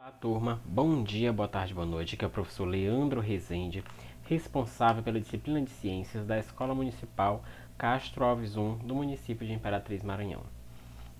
Olá, turma. Bom dia, boa tarde, boa noite. Aqui é o professor Leandro Rezende, responsável pela disciplina de Ciências da Escola Municipal Castro Alves I, do município de Imperatriz, Maranhão.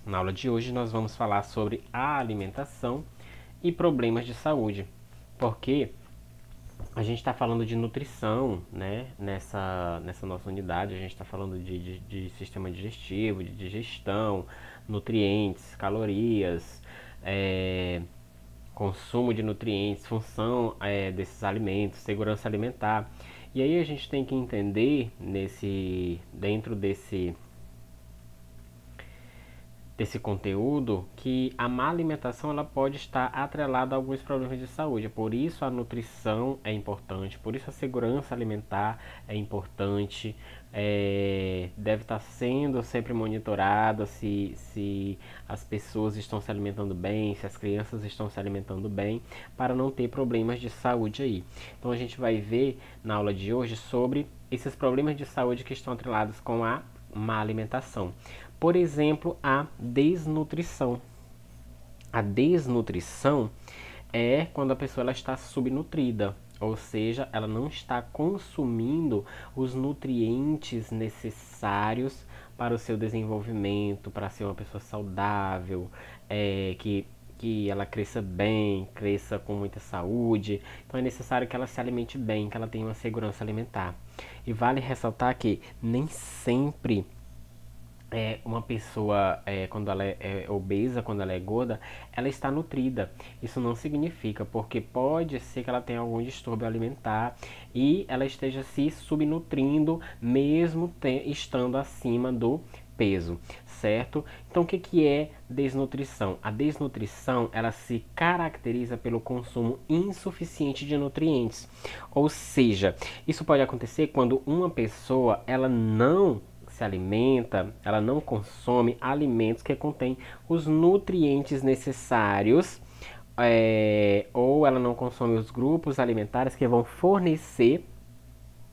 Na aula de hoje nós vamos falar sobre a alimentação e problemas de saúde, porque a gente está falando de nutrição, né? Nessa nossa unidade, a gente está falando de sistema digestivo, de digestão, nutrientes, calorias, consumo de nutrientes, função desses alimentos, segurança alimentar. E aí a gente tem que entender dentro desse conteúdo que a má alimentação ela pode estar atrelada a alguns problemas de saúde. Por isso a nutrição é importante, por isso a segurança alimentar é importante. Deve estar sendo sempre monitorado se as pessoas estão se alimentando bem, se as crianças estão se alimentando bem, para não ter problemas de saúde aí. Então a gente vai ver na aula de hoje sobre esses problemas de saúde que estão atrelados com a má alimentação. Por exemplo, a desnutrição. A desnutrição é quando a pessoa ela está subnutrida, ou seja, ela não está consumindo os nutrientes necessários para o seu desenvolvimento, para ser uma pessoa saudável, que ela cresça bem, cresça com muita saúde. Então é necessário que ela se alimente bem, que ela tenha uma segurança alimentar. E vale ressaltar que nem sempre uma pessoa, quando ela é obesa, quando ela é gorda, ela está nutrida. Isso não significa, porque pode ser que ela tenha algum distúrbio alimentar e ela esteja se subnutrindo, mesmo estando acima do peso, certo? Então, o que é desnutrição? A desnutrição, ela se caracteriza pelo consumo insuficiente de nutrientes. Ou seja, isso pode acontecer quando uma pessoa, ela não se alimenta, ela não consome alimentos que contêm os nutrientes necessários, ou ela não consome os grupos alimentares que vão fornecer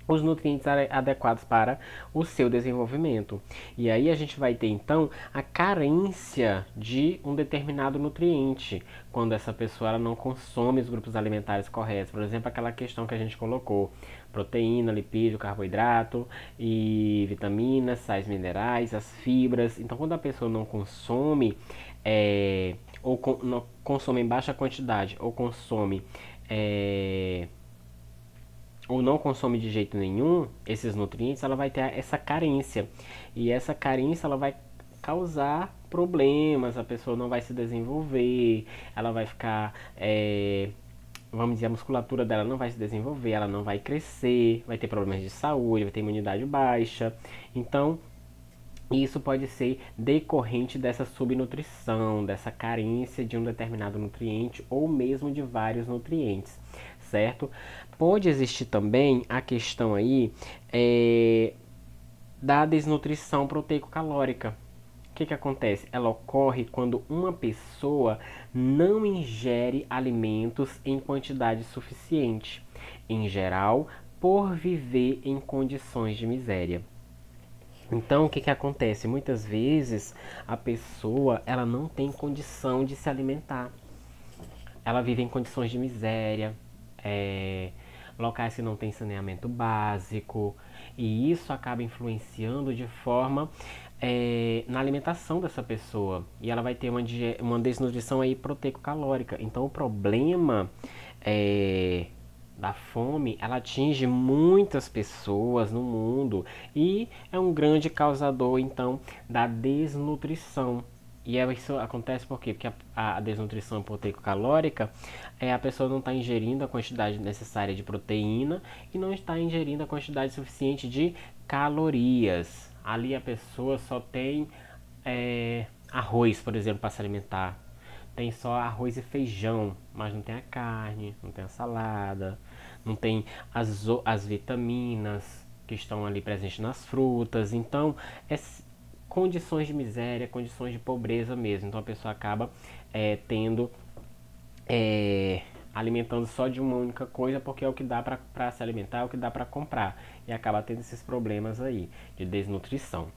os nutrientes adequados para o seu desenvolvimento. E aí a gente vai ter então a carência de um determinado nutriente, quando essa pessoa ela não consome os grupos alimentares corretos. Por exemplo, aquela questão que a gente colocou: proteína, lipídio, carboidrato e vitaminas, sais minerais, as fibras. Então, quando a pessoa não consome, não consome em baixa quantidade, ou não consome de jeito nenhum esses nutrientes, ela vai ter essa carência. E essa carência ela vai causar problemas, a pessoa não vai se desenvolver, ela vai ficar, vamos dizer, a musculatura dela não vai se desenvolver, ela não vai crescer, vai ter problemas de saúde, vai ter imunidade baixa. Então, isso pode ser decorrente dessa subnutrição, dessa carência de um determinado nutriente ou mesmo de vários nutrientes, certo? Pode existir também a questão aí da desnutrição proteico-calórica. O que acontece? Ela ocorre quando uma pessoa não ingere alimentos em quantidade suficiente, em geral, por viver em condições de miséria. Então, o que acontece? Muitas vezes a pessoa ela não tem condição de se alimentar. Ela vive em condições de miséria, locais que não tem saneamento básico, e isso acaba influenciando de forma na alimentação dessa pessoa. E ela vai ter uma desnutrição aí proteico-calórica. Então, o problema da fome, ela atinge muitas pessoas no mundo e é um grande causador, então, da desnutrição. E isso acontece por quê? Porque a desnutrição proteico-calórica a pessoa não está ingerindo a quantidade necessária de proteína e não está ingerindo a quantidade suficiente de calorias. Ali a pessoa só tem arroz, por exemplo, para se alimentar. Tem só arroz e feijão, mas não tem a carne, não tem a salada, não tem as vitaminas que estão ali presentes nas frutas. Então, condições de miséria, condições de pobreza mesmo. Então a pessoa acaba alimentando só de uma única coisa, porque é o que dá para se alimentar, é o que dá para comprar. E acaba tendo esses problemas aí de desnutrição.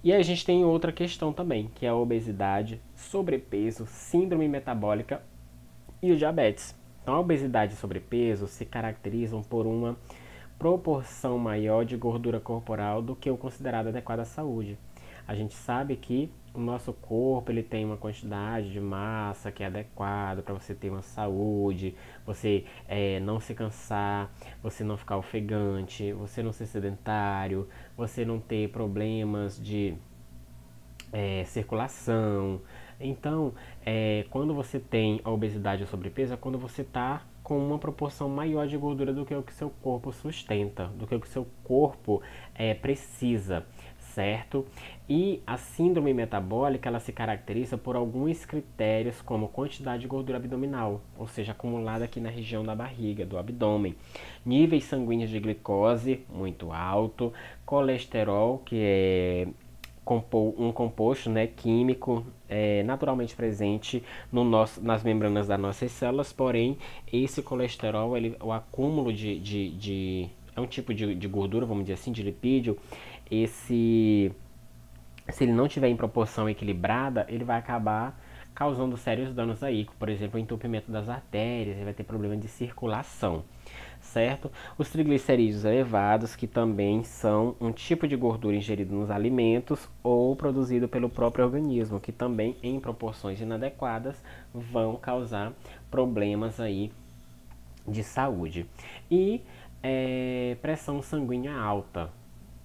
E aí a gente tem outra questão também, que é a obesidade, sobrepeso, síndrome metabólica e o diabetes. Então, a obesidade e sobrepeso se caracterizam por uma proporção maior de gordura corporal do que o considerado adequado à saúde. A gente sabe que o nosso corpo ele tem uma quantidade de massa que é adequada para você ter uma saúde, você não se cansar, você não ficar ofegante, você não ser sedentário, você não ter problemas de circulação. Então, quando você tem a obesidade ou sobrepeso, é quando você está com uma proporção maior de gordura do que o que seu corpo sustenta, do que o que seu corpo precisa, certo? E a síndrome metabólica, ela se caracteriza por alguns critérios, como quantidade de gordura abdominal, ou seja, acumulada aqui na região da barriga, do abdômen, níveis sanguíneos de glicose muito alto, colesterol, que é um composto, né, químico naturalmente presente nas membranas das nossas células, porém esse colesterol, o acúmulo é um tipo de gordura, vamos dizer assim, de lipídio. Se ele não tiver em proporção equilibrada, ele vai acabar causando sérios danos aí, por exemplo, o entupimento das artérias, ele vai ter problema de circulação, certo? Os triglicerídeos elevados, que também são um tipo de gordura ingerida nos alimentos ou produzido pelo próprio organismo, que também em proporções inadequadas vão causar problemas aí de saúde. E pressão sanguínea alta,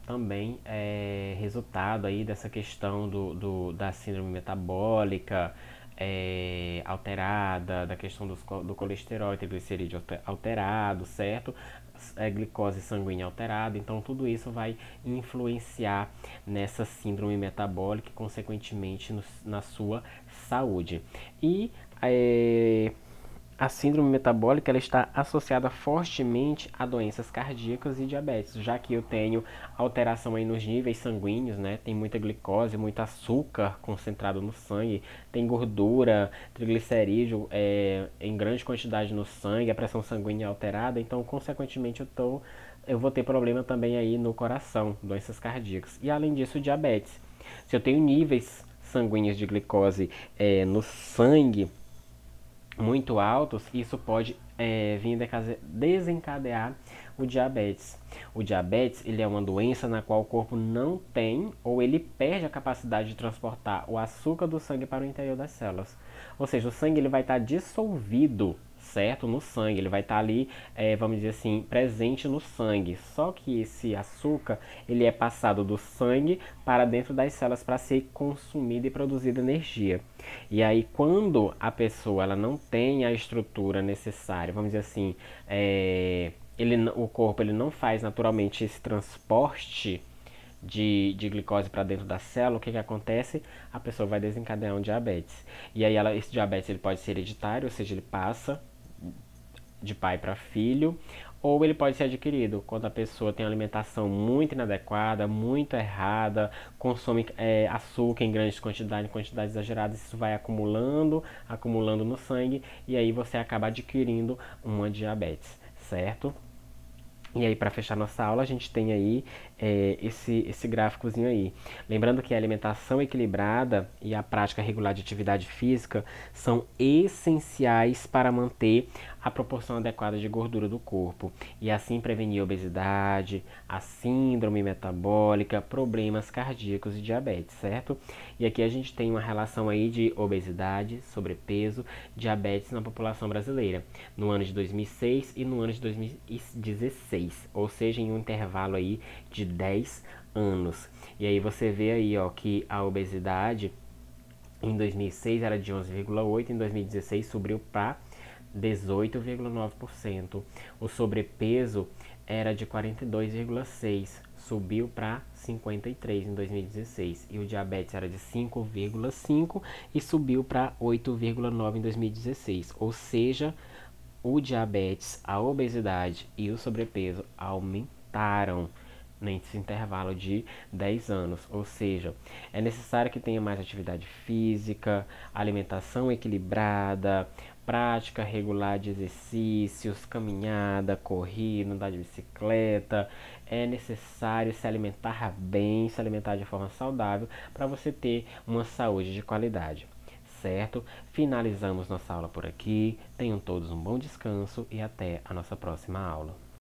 também é resultado aí dessa questão da síndrome metabólica alterada, da questão do colesterol e triglicerídeo alterado, certo? Glicose sanguínea alterada, então tudo isso vai influenciar nessa síndrome metabólica e consequentemente na sua saúde. E a síndrome metabólica ela está associada fortemente a doenças cardíacas e diabetes, já que eu tenho alteração aí nos níveis sanguíneos, né? Tem muita glicose, muito açúcar concentrado no sangue, tem gordura, triglicerídeo em grande quantidade no sangue, a pressão sanguínea alterada, então consequentemente eu vou ter problema também aí no coração, doenças cardíacas. E além disso, diabetes. Se eu tenho níveis sanguíneos de glicose no sangue muito altos, isso pode vir desencadear o diabetes. O diabetes ele é uma doença na qual o corpo não tem ou ele perde a capacidade de transportar o açúcar do sangue para o interior das células. Ou seja, o sangue ele vai estar dissolvido, certo? No sangue, ele vai estar ali, vamos dizer assim, presente no sangue. Só que esse açúcar ele é passado do sangue para dentro das células para ser consumido e produzida energia. E aí, quando a pessoa ela não tem a estrutura necessária, vamos dizer assim, o corpo ele não faz naturalmente esse transporte de glicose para dentro da célula, o que acontece? A pessoa vai desencadear um diabetes. E aí esse diabetes ele pode ser hereditário, ou seja, ele passa de pai para filho, ou ele pode ser adquirido quando a pessoa tem uma alimentação muito inadequada, muito errada, consome açúcar em quantidades exageradas, isso vai acumulando no sangue, e aí você acaba adquirindo uma diabetes, certo? E aí, para fechar nossa aula, a gente tem aí esse gráficozinho aí. Lembrando que a alimentação equilibrada e a prática regular de atividade física são essenciais para manter a proporção adequada de gordura do corpo e assim prevenir a obesidade, a síndrome metabólica, problemas cardíacos e diabetes, certo? E aqui a gente tem uma relação aí de obesidade, sobrepeso, diabetes na população brasileira, no ano de 2006 e no ano de 2016, ou seja, em um intervalo aí de 10 anos. E aí você vê aí, ó, que a obesidade em 2006 era de 11,8%, em 2016 subiu para 18,9%. O sobrepeso era de 42,6%, subiu para 53% em 2016. E o diabetes era de 5,5% e subiu para 8,9% em 2016. Ou seja, o diabetes, a obesidade e o sobrepeso aumentaram nesse intervalo de 10 anos. Ou seja, é necessário que tenha mais atividade física, alimentação equilibrada, prática regular de exercícios, caminhada, corrida, andar de bicicleta. É necessário se alimentar bem, se alimentar de forma saudável para você ter uma saúde de qualidade, certo? Finalizamos nossa aula por aqui. Tenham todos um bom descanso e até a nossa próxima aula.